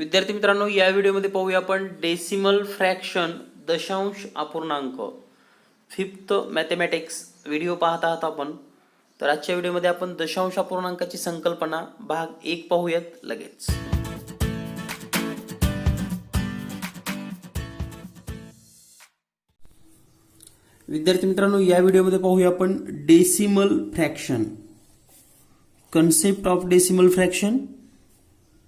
विद्यार्थी मित्रांनो, या व्हिडिओमध्ये पाहूया आपण डेसिमल फ्रॅक्शन दशांश अपूर्णांक फिफ्थ मॅथमॅटिक्स व्हिडिओ पाहत आहात आपण. तर आजच्या व्हिडिओमध्ये आपण दशांश अपूर्णांकाची संकल्पना भाग 1 पाहूयात लगेच. विद्यार्थी मित्रांनो, या व्हिडिओमध्ये पाहूया आपण decimal fraction, concept of decimal fraction.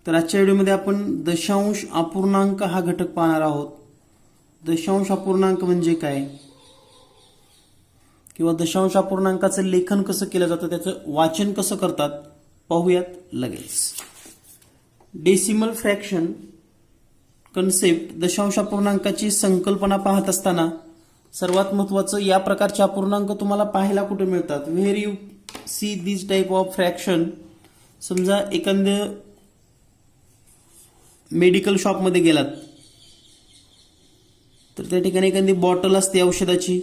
तर आजच्या व्हिडिओमध्ये आपण दशांश अपूर्णांक हा घटक पाहणार आहोत. दशांश अपूर्णांक म्हणजे काय किंवा दशांश अपूर्णांकाचं लेखन कसं केलं जातं, त्याचं वाचन कसं करतात पाहूयात लगेच. डेसिमल फ्रॅक्शन कन्सेप्ट, दशांश अपूर्णांकाची संकल्पना पाहत असताना सर्वात महत्त्वाचं, या प्रकारचे अपूर्णांक तुम्हाला पाहायला कुठे मिळतात. Where you see this type of fraction. समजा एखाद्या मेडिकल शॉपमध्ये गेलात तर त्या ठिकाणी एखादी बॉटल असते औषधाची,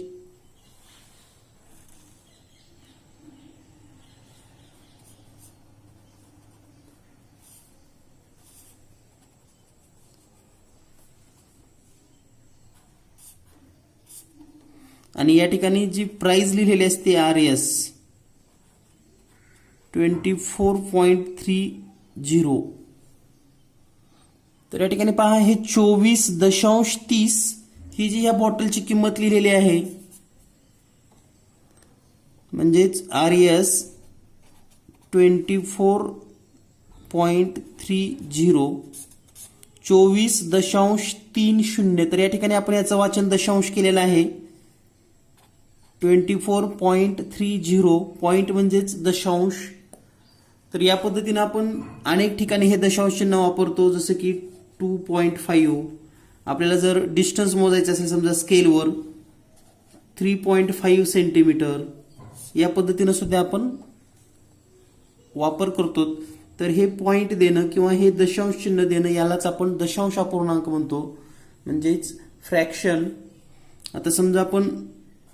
आणि या ठिकाणी जी प्राइस लिहिलेली असते RS 24.30. तर या ठिकाणी पहा, हे 24.30 ही जी या बॉटलची किंमत लिहिलेली आहे, म्हणजेच RS 24.30 24.30. तर या ठिकाणी आपण याचं वाचन दशांश केलेलं आहे. 24.30 पॉइंट म्हणजेच दशांश. तर या पद्धतीने आपण अनेक ठिकाणी हे दशांश चिन्ह वापरतो, जसं की 2.5. आपल्याला जर डिस्टन्स मोजायचं असेल समजा स्केलवर 3.5 सेंटीमीटर, या पद्धतीने सुद्धा आपण वापर करतो. तर हे पॉइंट देणं किंवा हे दशांश चिन्ह देणं यालाच आपण दशांश अपूर्णांक म्हणतो, म्हणजेच फ्रॅक्शन. आता समजा आपण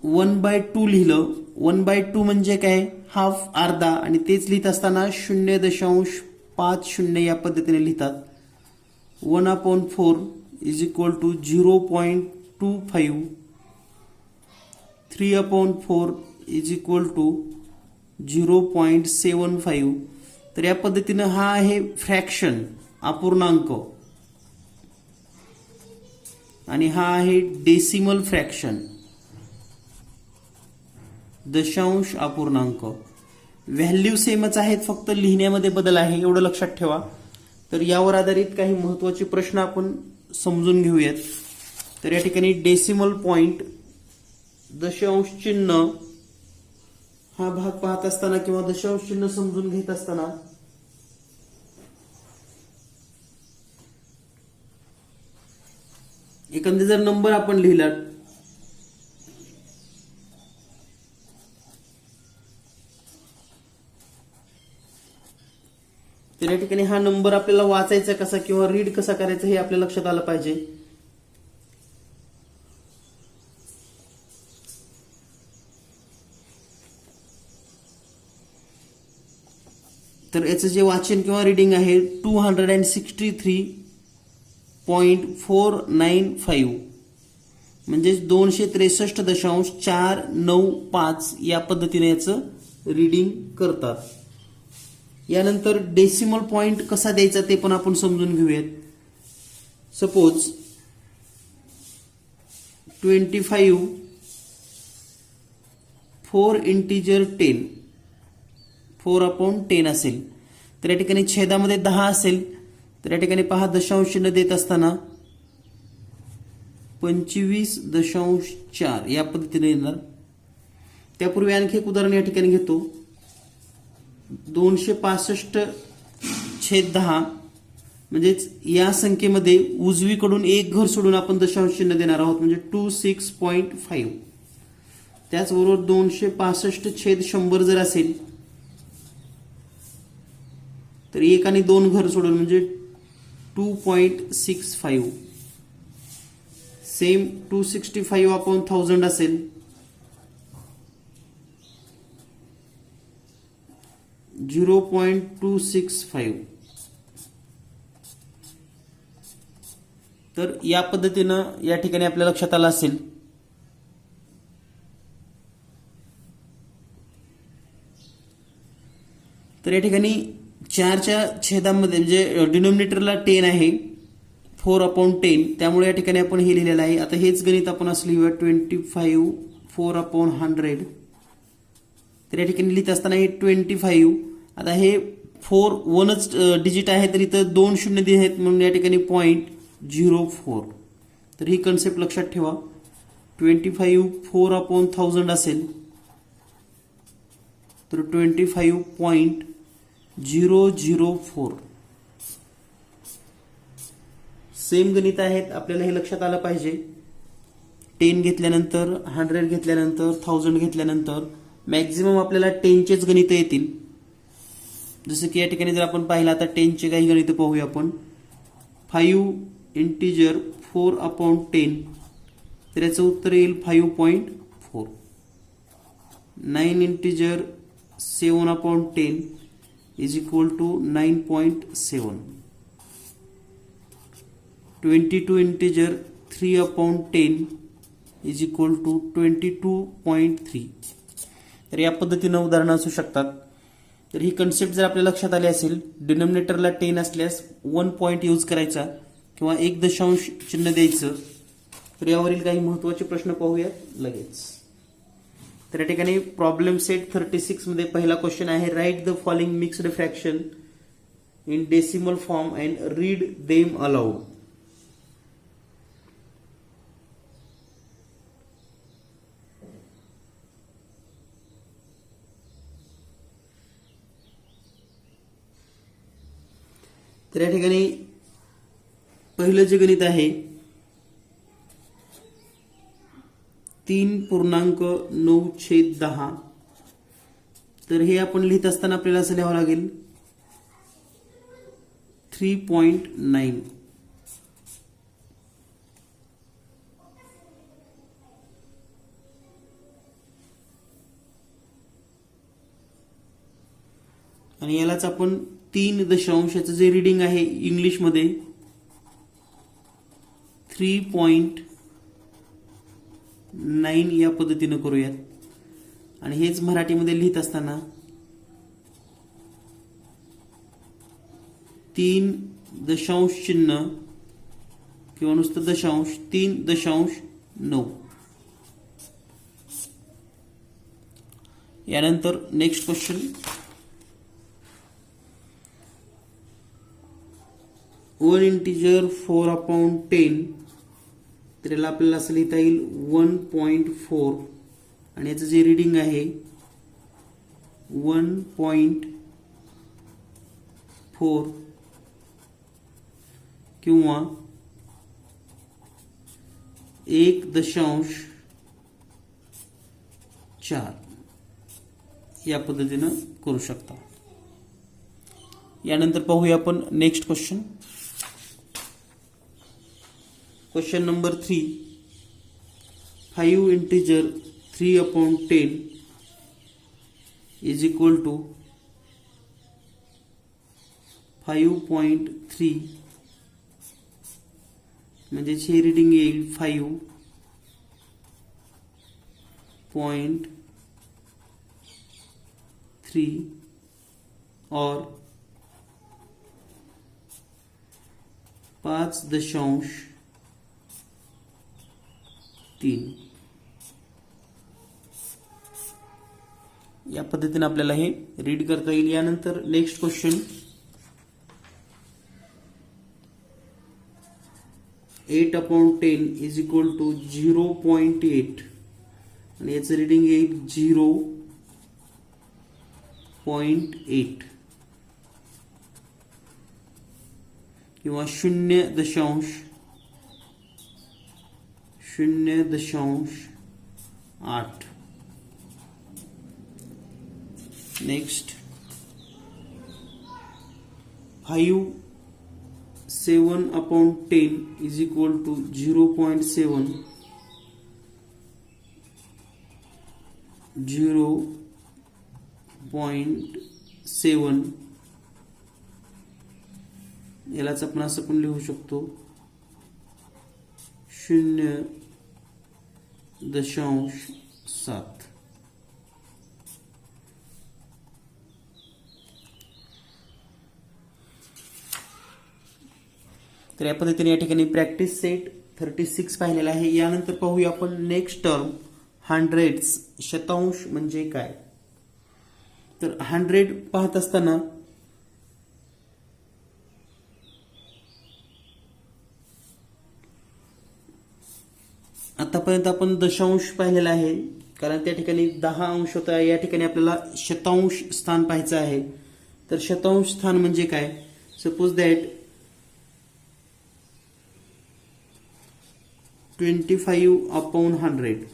1/2 लिहिलं. 1/2 म्हणजे काय, हाफ, अर्धा, आणि तेच लिहित असताना 0.50 या पद्धतीने लिहितात. 1/4 is equal to 0.25. 3/4 is equal to 0.75. तर या पद्धतीनं हा आहे फ्रॅक्शन, अपूर्णांक, आणि हा आहे डेसिमल फ्रॅक्शन, दशांश अपूर्णांक. व्हॅल्यू सेमच आहेत, फक्त लिहिण्यामध्ये बदल आहे, एवढं लक्षात ठेवा. तर यावर आधारित काही महत्त्वाचे प्रश्न आपण समजून घेऊयात. तर या ठिकाणी डेसिमल पॉइंट, दशांश चिन्ह हा भाग पाहत असताना किंवा दशांश चिन्ह समजून घेत असताना एखादा जर नंबर आपण लिहिला, तर या ठिकाणी हा नंबर आपल्याला वाचायचा कसा किंवा रीड कसा करायचा हे आपल्या लक्षात आलं पाहिजे. तर याचं जे वाचन किंवा रीडिंग आहे 263.495, म्हणजेच 263.495 या पद्धतीने याचं रीडिंग करतात. यानंतर डेसिमल पॉइंट कसा द्यायचा ते पण आपण समजून घेऊयात. सपोज 25 4 इंटिजर 10, 4/10 असेल. तर या ठिकाणी छेदामध्ये 10 असेल. तर या ठिकाणी पहा, दशांश चिन्ह देत असताना 25.4 या पद्धतीने येणार. त्यापूर्वी आणखी एक उदाहरण या ठिकाणी घेतो. 265/10, म्हणजेच या संख्येमध्ये उजवीकडून एक घर सोडून आपण दशांश चिन्ह देणार आहोत, म्हणजे 26.5. त्याचबरोबर 265/100 जर असेल तर एक आणि दोन घर सोडून म्हणजे 2.65. सेम 265/1000 असेल, 0.265. तर या पद्धतीनं या ठिकाणी आपल्या लक्षात आलं असेल. तर या ठिकाणी 4च्या छेदामध्ये म्हणजे डिनोमिनेटरला 10 आहे, 4/10, त्यामुळे या ठिकाणी आपण हे लिहिलेलं आहे. आता हेच गणित आपण असं लिहूया 25 4/100. तर या ठिकाणी लिहित असताना हे 25. आता हे 4 1च डिजिट आहे, तर इथं 2 शून्य दिले आहेत म्हणून या ठिकाणी 0.04. तर ही कन्सेप्ट लक्षात ठेवा. 25 4/1000 असेल तर 25.004. सेम गणित आहेत, आपल्याला हे लक्षात आलं पाहिजे. 10 घेतल्यानंतर, 100 घेतल्यानंतर, 1000 घेतल्यानंतर मॅक्झिमम आपल्याला 10चेच गणित येतील. जसं की या ठिकाणी जर आपण पाहिलं, आता 10चे काही गणित पाहूया आपण. 5 इंटिजर 4/10, तर याचं उत्तर येईल 5.4. 9 integer 7/10 is equal to 9.7. 22 integer 3/10 is equal to 22.3. तर या पद्धतीनं उदाहरणं असू शकतात. तर ही कन्सेप्ट जर आपल्या लक्षात आली असेल, डिनोमिनेटरला 10 असल्यास 1 पॉईंट यूज करायचा किंवा 1 दशांश चिन्ह द्यायचं. तर यावरील काही महत्त्वाचे प्रश्न पाहूयात लगेच. तर या ठिकाणी प्रॉब्लेम सेट 36 मध्ये पहिला क्वेश्चन आहे, write the following mixed fraction in decimal form and read them allowed. तर या ठिकाणी पहिलं जे गणित आहे 3.9/10. तर हे आपण लिहित असताना आपल्याला असं लिहावं लागेल 3.9. आणि यालाच आपण 3 दशांशाचं जे रीडिंग आहे इंग्लिशमध्ये 3.9 या पद्धतीनं करूयात. आणि हेच मराठीमध्ये लिहित असताना 3 दशांश चिन्ह किंवा नुसतं दशांश 3.9. यानंतर नेक्स्ट क्वेश्चन, 1 इंटिजर 4/10, तर याला आपल्याला असं लिहिता येईल 1.4. आणि याचं जे रीडिंग आहे 1.4 किंवा 1.4 या पद्धतीनं करू शकता. यानंतर पाहूया आपण next question. Question number 3, 5 integer 3/10 is equal to 5.3. म्हणजे हे रीडिंग येईल 5.3 और 5.3. या पद्धतीने आपल्याला हे रीड करता येईल. यानंतर next question, 8/10 is equal to 0.8 आणि याचं रीडिंग येईल 0.8 किंवा 0.8. Next 7/10 is equal to 0.7. 0.7 यालाच आपण असं पण लिहू शकतो 0.7. तर या पद्धतीने या ठिकाणी प्रॅक्टिस सेट 36 पाहिलेला आहे. यानंतर पाहूया आपण नेक्स्ट टर्म हंड्रेड्स. शतांश म्हणजे काय? तर 100 पाहत असताना आतापर्यंत आपण दशांश पाहिलेला आहे, कारण त्या ठिकाणी 10 अंश होता. या ठिकाणी आपल्याला शतांश स्थान पाहायचं आहे. तर शतांश स्थान म्हणजे काय? Suppose that 25/100.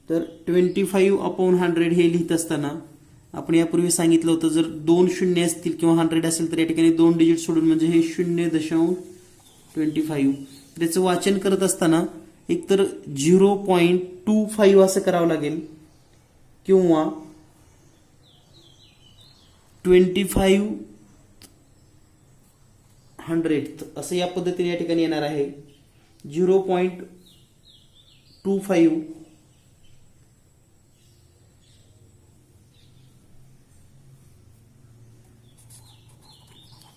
तर 25/100 हे लिहित असताना आपण यापूर्वी सांगितलं होतं, जर 2 शून्य असतील किंवा 100 असेल तर या ठिकाणी 2 डिजिट सोडून म्हणजे हे 0.25. त्याचं वाचन करत असताना एकतर 0.25 असं करावं लागेल किंवा 25/100 असं या पद्धतीने या ठिकाणी येणार आहे. 0.25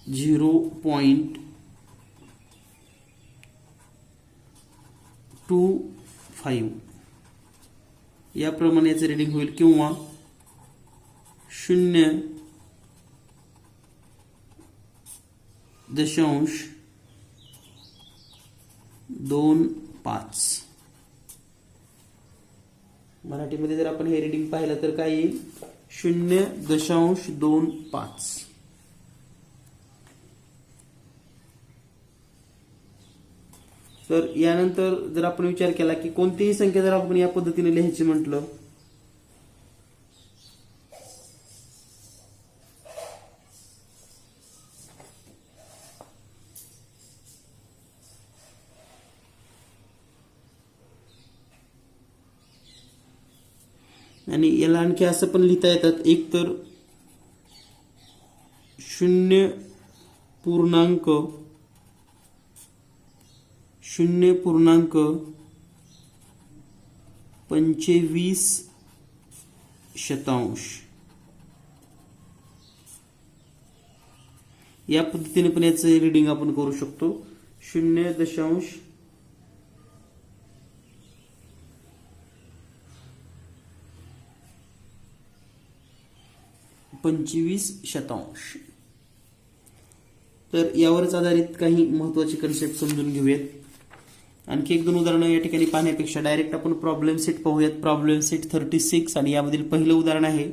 0.25 याप्रमाणे याचं रिडिंग होईल किंवा 0.25. मराठीमध्ये जर आपण हे रिडिंग पाहिलं तर काय येईल? 0.25. तर यानंतर जर आपण विचार केला की कोणतीही संख्या जर आपण या पद्धतीने लिहायची म्हटलं, आणि याला आणखी असं पण लिहिता येतात, एक तर 0.25 या पद्धतीने पण याचं रीडिंग आपण करू शकतो. 0.25 शतांश. तर यावरच आधारित काही महत्वाचे कन्सेप्ट समजून घेऊयात. आणखी 1-2 उदाहरणं या ठिकाणी पाहण्यापेक्षा डायरेक्ट आपण प्रॉब्लेम सेट पाहूयात. प्रॉब्लेम सेट 36 आणि यामधील पहिलं उदाहरण आहे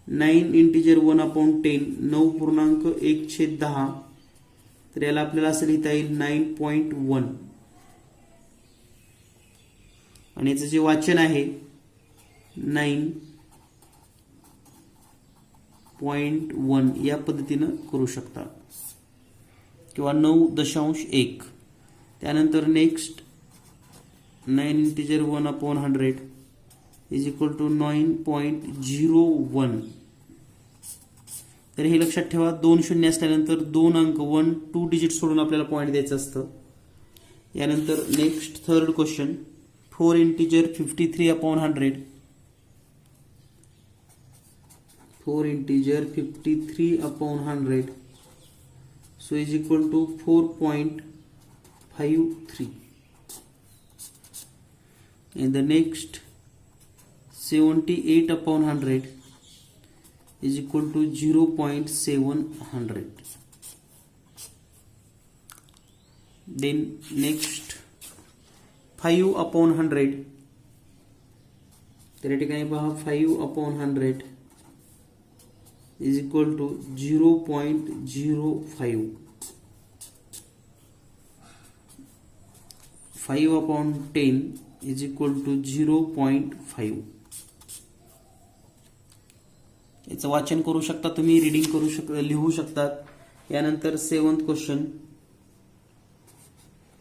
9 इंटिजर 1/10 9.1/10. तर याला आपल्याला असं लिहिता येईल 9.1 आणि याचं जे वाचन आहे 9.1 या पद्धतीनं करू शकता किंवा 9.1. त्यानंतर next 9 integer 1/100 is equal to 9.01. तर हे लक्षात ठेवा, 2 शून्य असल्यानंतर 2 अंक 2 डिजिट सोडून आपल्याला पॉईंट द्यायचं असतं. यानंतर next third question 4 integer 53/100 4 integer 53/100 so is equal to 4.53. and the next 78/100 is equal to 0.700. then next 5/100 तर या ठिकाणी पहा 5/100 is equal to 0.05. 5/10 is equal to 0.5. याचं वाचन करू शकता तुम्ही, रीडिंग करू शकता, लिहू शकतात. यानंतर 7th question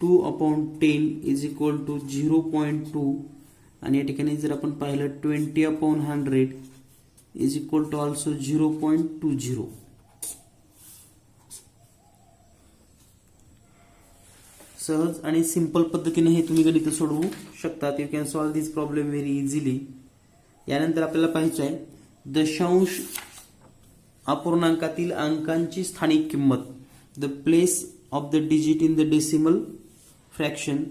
2/10 is equal to 0.2 आणि या ठिकाणी जर आपण पाहिलं 20/100 is equal to also 0.20. सहज आणि सिंपल पद्धतीने हे तुम्ही गणित सोडवू शकतात. You can solve this problem very easily. यानंतर आपल्याला पाहायचं आहे दशांश अपूर्णांकातील अंकांची स्थानिक किंमत, the place of the digit in the decimal fraction.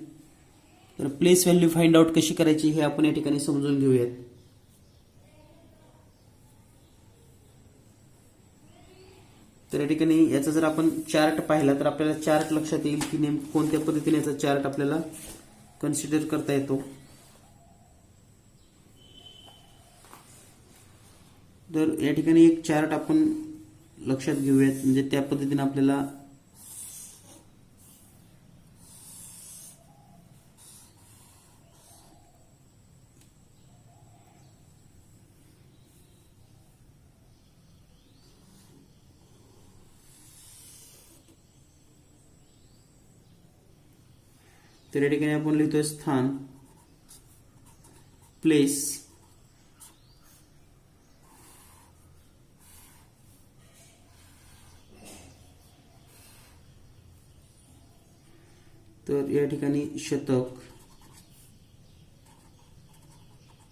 तर प्लेस व्हॅल्यू फाइंड आउट कशी करायची हे आपण या ठिकाणी समजून घेऊयात. तर या ठिकाणी याचा जर आपण चार्ट पाहिला तर आपल्याला चार्ट लक्षात येईल की नेमकं कोणत्या पद्धतीने याचा चार्ट आपल्याला कन्सिडर करता येतो. तर या ठिकाणी एक चार्ट आपण लक्षात घेऊयात, म्हणजे त्या पद्धतीने आपल्याला तर या ठिकाणी आपण लिहितोय स्थान, प्लेस, तर या ठिकाणी शतक,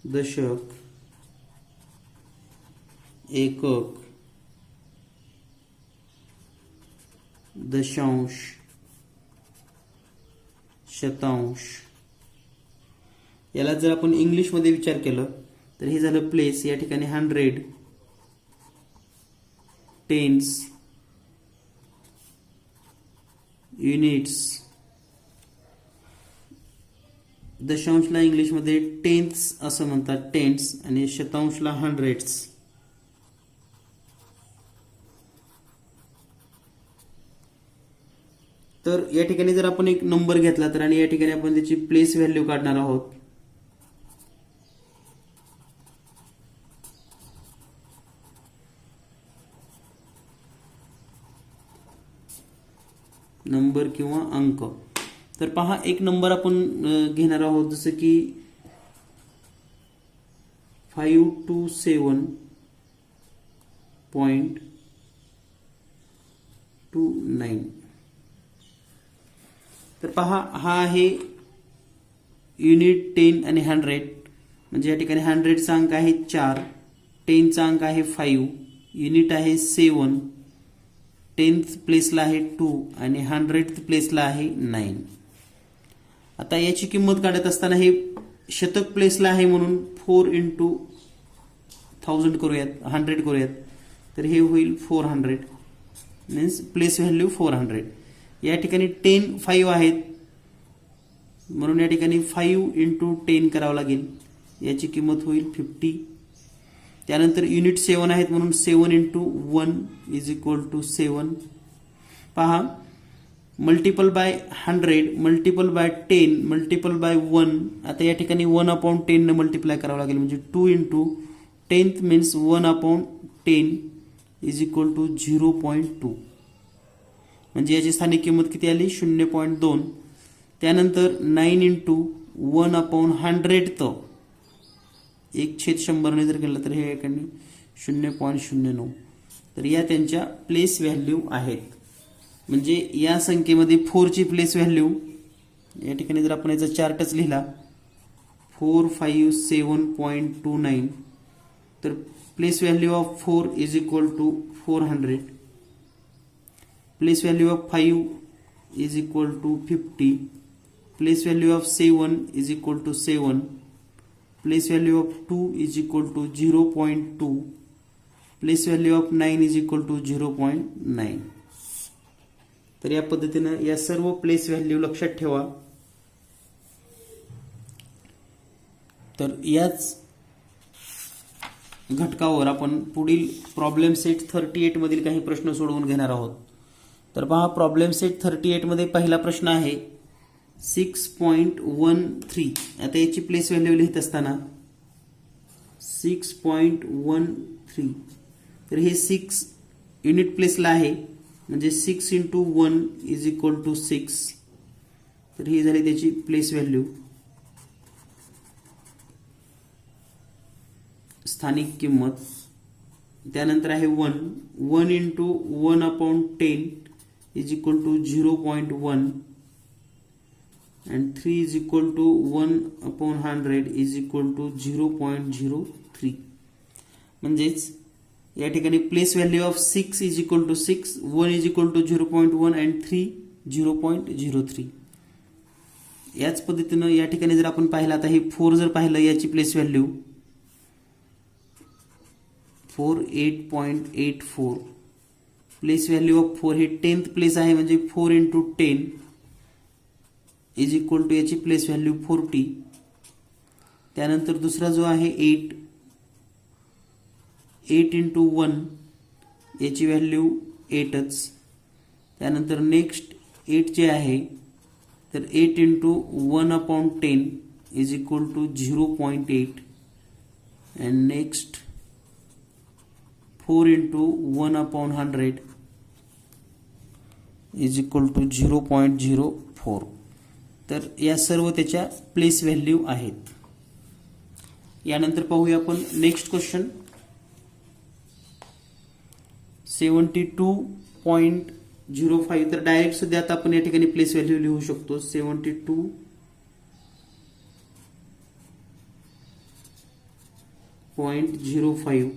दशक, एकक, दशांश, शतांश. याला जर आपण इंग्लिश मध्ये विचार केला तर हे झालं प्लेस. या ठिकाणी 100, टेन्स, युनिट्स, दशांशला इंग्लिश मध्ये टेन्स असं म्हणतात, टेन्स, आणि शतांशला हंड्रेड्स. तर या ठिकाणी जर आपण एक नंबर घेतला तर आणि या ठिकाणी आपण त्याची प्लेस व्हॅल्यू काढणार आहोत. नंबर किंवा अंक. तर पहा एक नंबर आपण घेणार आहोत जसं की 527.29. तर पहा हा आहे युनिट, 10 आणि 100. म्हणजे या ठिकाणी 100चा अंक आहे 4, 10चा अंक आहे 5, युनिट आहे 7, 10th प्लेसला आहे 2 आणि 100th प्लेसला आहे 9. आता याची किंमत काढत असताना हे शतक प्लेसला आहे म्हणून 4 into 1000 करूयात, 100 करूयात. तर हे होईल 400, मीन्स प्लेस व्हॅल्यू 400. या ठिकाणी 10 5 आहेत म्हणून या ठिकाणी 5 into 10 करावं लागेल. याची किंमत होईल 50. त्यानंतर युनिट 7 आहेत म्हणून 7 into 1 is equal to 7. पहा multiple bye 100 multiple bye 10 multiple bye 1. आता या ठिकाणी 1/10 ने मल्टिप्लाय करावं लागेल, म्हणजे 2 into 10th means 1/10 is equal to 0.2. म्हणजे याची स्थानिक किंमत किती आली 0.2. त्यानंतर 9 into 1/100 1/100 ने जर केलं तर हे 0.09. तर या त्यांच्या प्लेस व्हॅल्यू आहेत. म्हणजे या संख्येमध्ये 4 ची प्लेस व्हॅल्यू या ठिकाणी जर आपण याचा चार्टच लिहिला 457.29 तर place value of 4 is equal to 400. Place value of 5 is equal to 50. Place value of 7 is equal to 7. Place value of 2 is equal to 0.2. Place value of 9 is equal to 0.9. तर या पद्धतीने या सर्व प्लेस व्हॅल्यू लक्षात ठेवा. तर याच घटकावर आपण पुढील प्रॉब्लेम सेट 38 मधील काही प्रश्न सोडवून घेणार आहोत. तर पहा प्रॉब्लेम सेट 38 मध्ये पहिला प्रश्न आहे 6.13. आता याची प्लेस व्हॅल्यू लिहित असताना 6.13 तर हे 6 युनिट प्लेसला आहे म्हणजे 6 into 1 is equal to 6. तर ही झाली त्याची प्लेस व्हॅल्यू. स्थानिक किंमत. त्यानंतर आहे 1 into 1/10 is equal to 0.1. and 3 is equal to 1 upon 100 is equal to 0.03. म्हणजेच या ठिकाणी place value of 6 is equal to 6, 1 is equal to 0.1 and 3 0.03. याच पद्धतीनं या ठिकाणी जर आपण पाहिलं, आता हे 4 जर पाहिलं, याची place value 48.84. Place value of 4 हे 10th प्लेस आहे, म्हणजे 4 × 10 इज इक्वल टू याची प्लेस व्हॅल्यू 40. त्यानंतर दुसरा जो आहे 8 × 1 याची व्हॅल्यू 8च. त्यानंतर नेक्स्ट 8 जे आहे, तर 8 × 1/10 is equal to 0.8 and next 4 × 1/100 is equal to 0.04. तर या सर्व त्याच्या प्लेस व्हॅल्यू आहेत. यानंतर पाहूया आपण नेक्स्ट क्वेश्चन. 72.05. तर डायरेक्ट सुद्धा आता आपण या ठिकाणी प्लेस व्हॅल्यू लिहू शकतो. 72.05.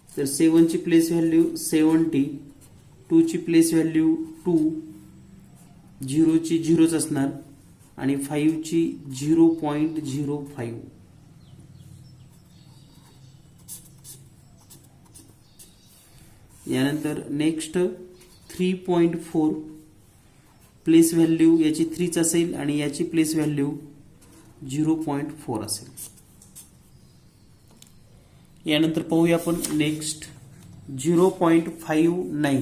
तर 7 ची प्लेस व्हॅल्यू 70, 2 ची प्लेस व्हॅल्यू 2, 0 ची 0च असणार आणि 5 ची 0.05. यानंतर नेक्स्ट 3.4. प्लेस व्हॅल्यू याची 3च असेल आणि याची प्लेस व्हॅल्यू 0.4 असेल. यानंतर पाहूया आपण नेक्स्ट 0.59.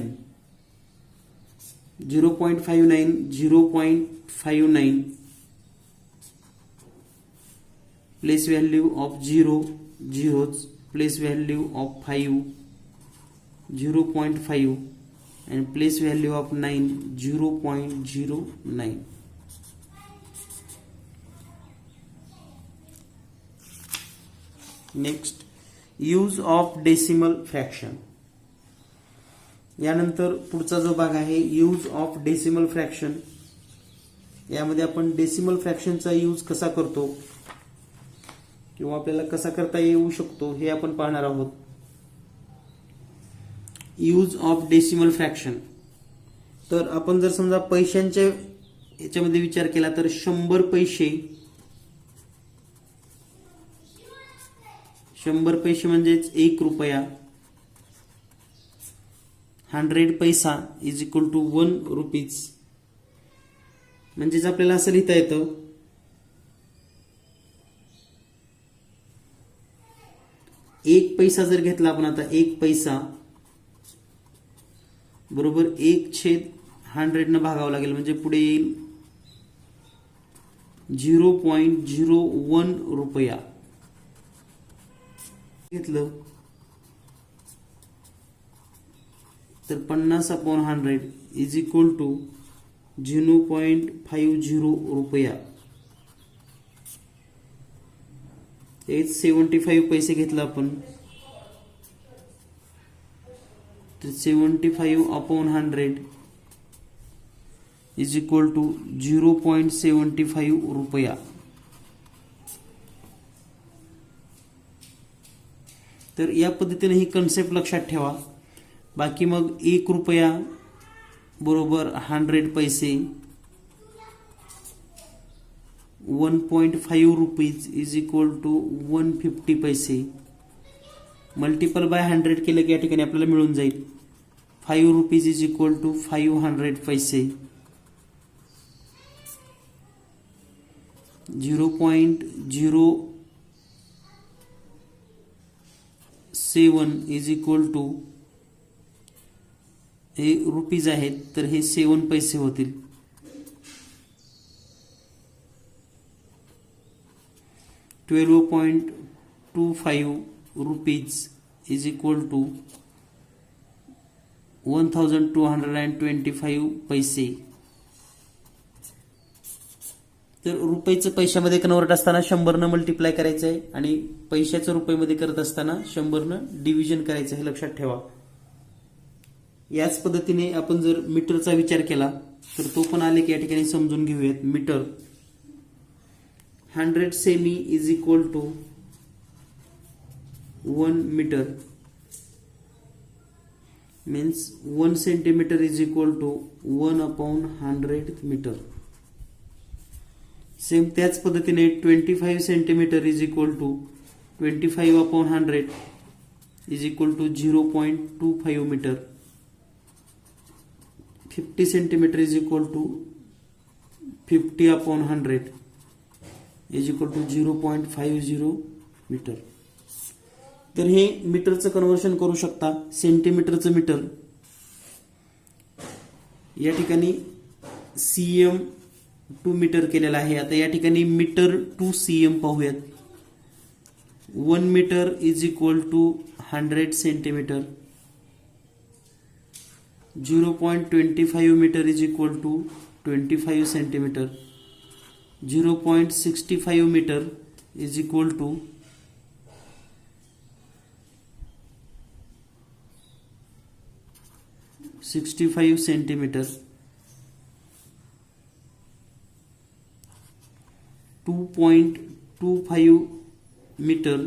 0.59 प्लेस व्हॅल्यू ऑफ 0 0च, place value of 5 0.5 and place value of 9 0.09. Next use of decimal fraction. यानंतर पुढचा जो भाग आहे यूज ऑफ डेसिमल फ्रॅक्शन. यामध्ये आपण डेसिमल फ्रॅक्शनचा यूज कसा करतो किंवा आपल्याला कसा करता येऊ शकतो हे आपण पाहणार आहोत. Use of decimal fraction. तर आपण जर समजा पैशांच्या याच्यामध्ये विचार केला तर 100 पैसे, 100 पैसे म्हणजेच 1 रुपया. 100 पैसा इज इक्वल टू 1 रुपीज. म्हणजेच आपल्याला असं लिहिता येतं 1 पैसा जर घेतला आपण, आता 1 पैसा बरोबर 1/100 न भागावं लागेल, म्हणजे पुढे येईल 0.01 रुपया. घेतलं तर 50/100 इज इक्वल टू 0.50 रुपया. 75 पैसे घेतला आपण, 75/100 इज इक्वल टू 0.75 रुपया. तर या पद्धतीने ही कन्सेप्ट लक्षात ठेवा. बाकी मग 1 रुपया बरोबर 100 पैसे, 1.5 रुपीज इज इक्वल टू 150 पैसे. मल्टिपल बाय 100 केलं की या ठिकाणी आपल्याला मिळून जाईल 5 रुपीज इज इक्वल टू 500 पैसे. 0.07 इज इक्वल टू, हे रुपीज आहेत तर हे 7 पैसे होतील. 12.25 रुपीज इज इक्वल टू 1225 पैसे. तर रुपयाचं पैशामध्ये कन्वर्ट असताना 100 न मल्टिप्लाय करायचं आहे आणि पैशाचं रुपयामध्ये करत असताना 100 न डिव्हिजन करायचं, हे लक्षात ठेवा. याच पद्धतीने आपण जर मीटरचा विचार केला तर तो पण आले की या ठिकाणी समजून घेऊयात. Metre 100 cm is equal to 1 metre means 1 centimeter is equal to 1 upon 100 metre. Same त्याच पद्धतीने 25 centimetre is equal to 25 upon 100 is equal to 0.25 metre. 50 centimetre is equal to 50 upon 100 is equal to 0.50 metre. तर हे मीटरचं conversion करू शकता सेंटीमीटरचं metre. या ठिकाणी CM two metre केलेला आहे. आता या ठिकाणी मीटर टू सीएम पाहूयात. 1 metre is equal to 100 centimetre. 0.25 metre is equal to 25 centimetre. 0.65 metre is equal to 65 centimetre. 2.25 metre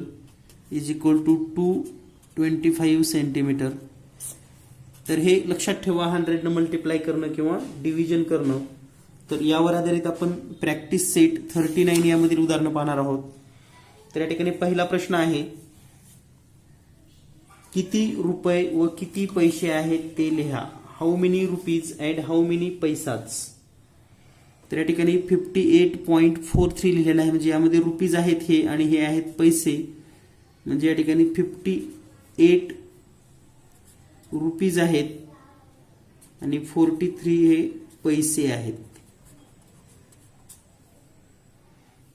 is equal to 225 centimetre. तर हे लक्षात ठेवा 100 न मल्टिप्लाय करणं किंवा डिव्हिजन करणं. तर यावर आधारित आपण प्रॅक्टिस सेट 39 यामधील उदाहरणं पाहणार आहोत. तर या ठिकाणी पहिला प्रश्न आहे, किती रुपये व किती पैसे आहेत ते लिहा. How many rupees and how many पैसाज. तर या ठिकाणी 58.43 लिहिलेलं आहे, म्हणजे यामध्ये रुपीज आहेत हे आणि हे आहेत पैसे. म्हणजे या ठिकाणी 58 रुपीज आहेत आणि 43 हे पैसे आहेत.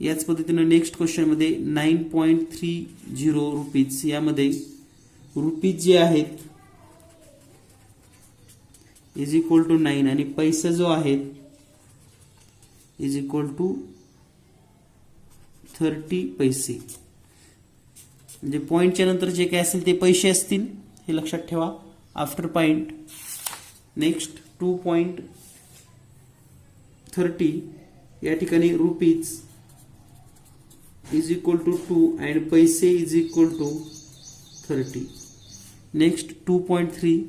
याच पद्धतीने नेक्स्ट क्वेश्चन मध्ये 9.30 रुपीज, यामध्ये रुपीज जे आहेत इज इक्वल टू 9 आणि पैसा जो आहे इज इक्वल टू 30 पैसे. म्हणजे पॉइंटच्या नंतर जे काय असेल ते पैसे असतील हे लक्षात ठेवा आफ्टर पॉइंट. नेक्स्ट 2.30 या ठिकाणी rupees is equal to 2 and paise is equal to 30. Next 2.3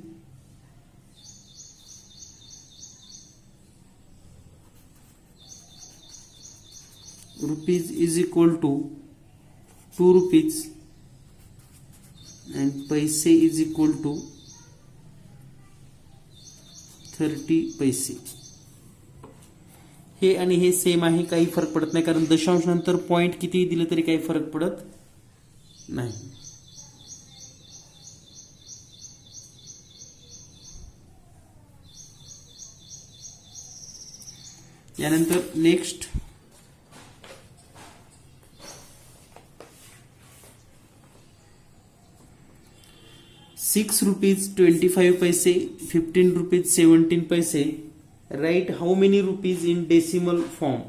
rupees is equal to 2 rupees and paise is equal to 30 paise. हे आणि हे सेम आहे, काही फरक पडत नाही, कारण दशांश नंतर पॉइंट किती दिलं तरी काही फरक पडत नाही. यानंतर नेक्स्ट 6 रुपीज 25 पैसे, 15 रुपीज 17 पैसे. Right how many rupees in decimal form.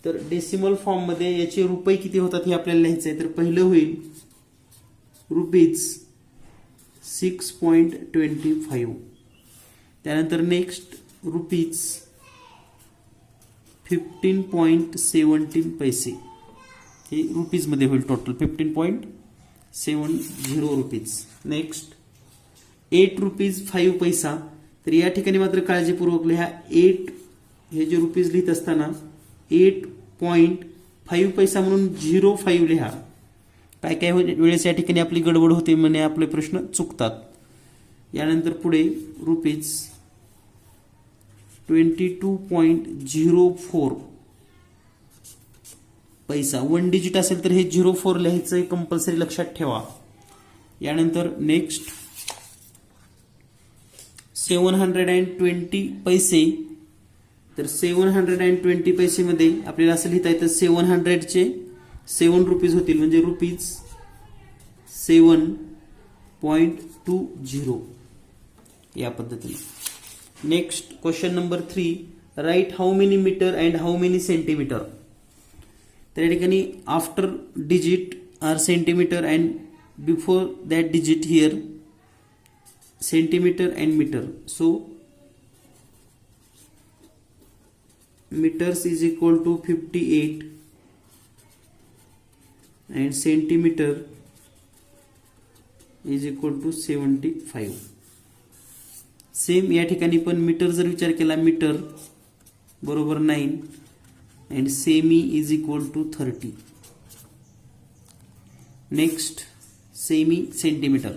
तर डेसिमल फॉर्म मध्ये याचे रुपये किती होतात हे आपल्याला लिहायचं आहे. तर पहिलं होईल रुपीज 6.25. त्यानंतर नेक्स्ट रुपीज 15.17 पैसे. हे रुपीज मध्ये होईल टोटल 15.70 रुपीज. नेक्स्ट 8 रुपीज 5 पैसा. तर या ठिकाणी मात्र काळजीपूर्वक लिहा. 8 हे जे रुपीज लिहित असताना 8.5 पैसा म्हणून 05 लिहा. काय काय वेळेस या ठिकाणी आपली गडबड होते, म्हणजे आपले प्रश्न चुकतात. यानंतर पुढे रुपीज 22.04 पैसा. 1 डिजिट असेल तर हे 04 लिहायचं कंपल्सरी, लक्षात ठेवा. यानंतर नेक्स्ट 720 पैसे. तर 720 पैसे मध्ये आपल्याला असं लिहिता येतं 700 चे 7 रुपीज होतील, म्हणजे रुपीज 7.20 या पद्धतीने. Next question number 3, right how many metre and how many centimetre. तर या ठिकाणी after digit are centimetre and before that digit here centimetre and metre. So meters is equal to 58 and centimetre is equal to 75. Same या ठिकाणी पण metre जर विचार केला, metre बरोबर 9 and cm is equal to 30. Next cm centimetre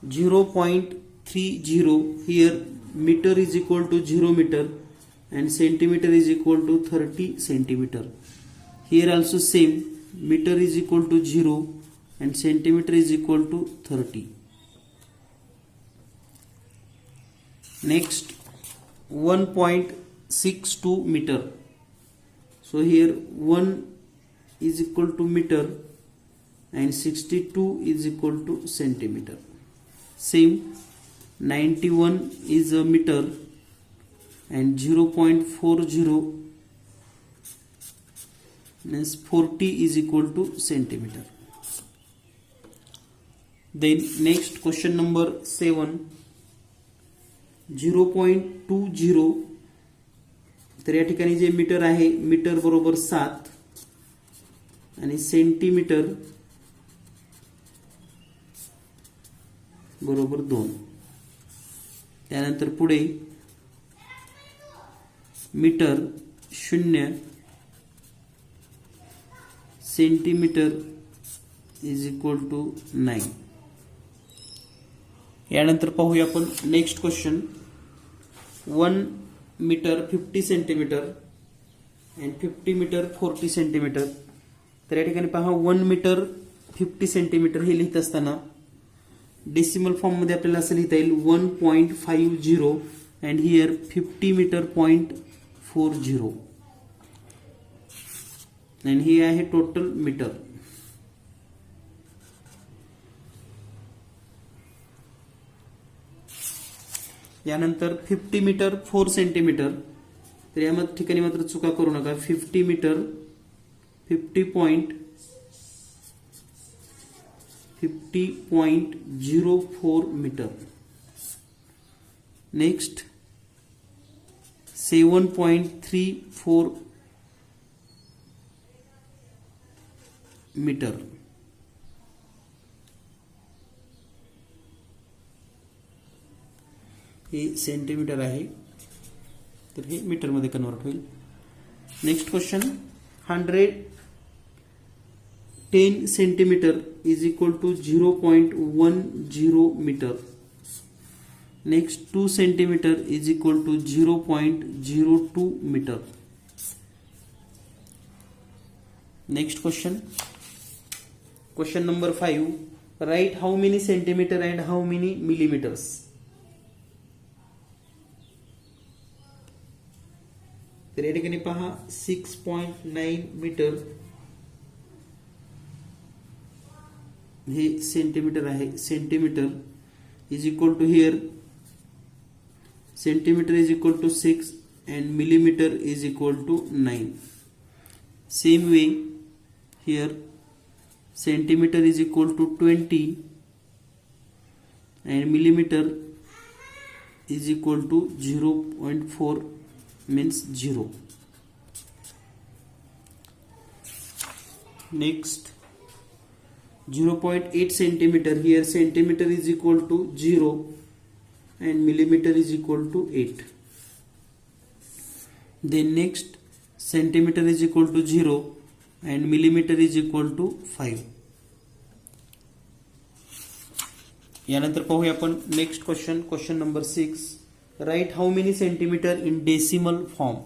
0.30. Here metre is equal to 0 metre and centimeter is equal to 30 centimeter. Here also same, meter is equal to 0 and centimeter is equal to 30. Next 1.62 meter. So here 1 is equal to meter and 62 is equal to centimeter. Same 91 is a meter and 0.40 means 40 is equal to centimeter. Then next question number 7, 0.20. तर या ठिकाणी जे metre आहे, metre बरोबर 7 आणि centimetre बरोबर 2. त्यानंतर पुढे metre 0, centimetre is equal to 9. यानंतर पाहूया आपण next question. 1 metre 50 centimetre and 50 metre 40 centimetre. तर या ठिकाणी पहा 1 मीटर 50 सेंटीमीटर हे लिहित असताना डेसिमल फॉर्म मध्ये आपल्याला असं लिहिता येईल 1.50 अँड हिअर 50 मीटर 0.40 आणि हे आहे टोटल मीटर. यानंतर 50 मीटर 4 सेंटीमीटर. तर या ठिकाणी मात्र चुका करू नका. 50 मीटर 50.04 मीटर. Next 7.34 metre. हे सेंटीमीटर आहे, तर हे मीटर मध्ये कन्वर्ट होईल. Next question 110 centimetre is equal to 0.10 metre. Next 2 centimetre is equal to 0.02 metre. Next question number 5. Right how many centimetre and how many millimetres. तर या ठिकाणी पहा 6.9 मीटर हे सेंटीमीटर आहे. Centimetre is equal to here centimetre is equal to 6 and millimeter is equal to 9. Same way here centimeter is equal to 20 and millimeter is equal to 0.4 means 0. Next 0.8 centimeter. Here centimeter is equal to 0 and millimeter is equal to 8. Then next centimeter is equal to 0 and millimeter is equal to 5. यानंतर पाहूया आपण next question number 6. Right how many centimetre in decimal form.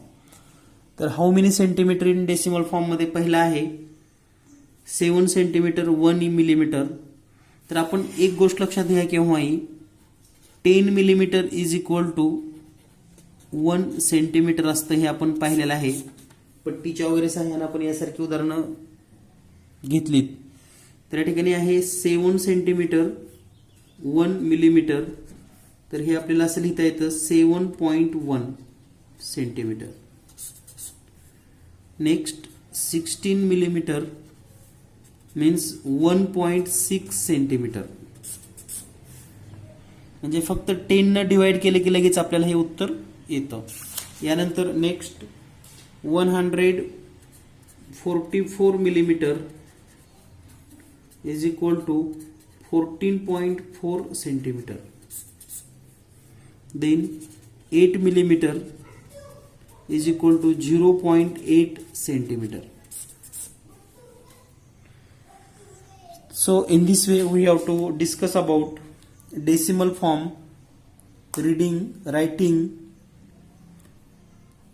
तर how many centimetre in decimal form मध्ये पहिला आहे 7 centimetre 1 millimetre. तर आपण एक गोष्ट लक्षात घ्या केव्हाही 10 millimetre is equal to 1 centimetre असतं, हे आपण पाहिलेलं आहे. पट्टीच्या वगैरे सहाय्याने आपण यासारखी उदाहरणं घेतलीत. तर या ठिकाणी आहे 7 सेंटीमीटर 1 मिलीमीटर. तर हे आपल्याला असं लिहिता येतं 7.1 centimetre. Next 16 millimetre means 1.6 centimetre. म्हणजे फक्त 10 न डिवाइड केले की लगेच आपल्याला हे उत्तर येतं. यानंतर next 44 millimeter is equal to 14.4 centimeter. Then 8 millimeter is equal to 0.8 centimeter. So in this way we have to discuss about decimal form, reading, writing,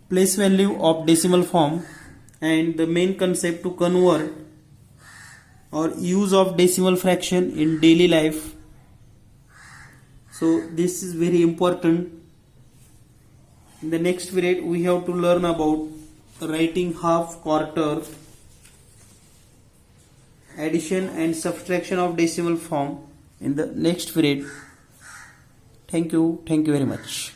place value of decimal form, and the main concept to convert or use of decimal fraction in daily life. So this is very important. In the next period we have to learn about writing half, quarter, addition and subtraction of decimal form in the next period. Thank you very much.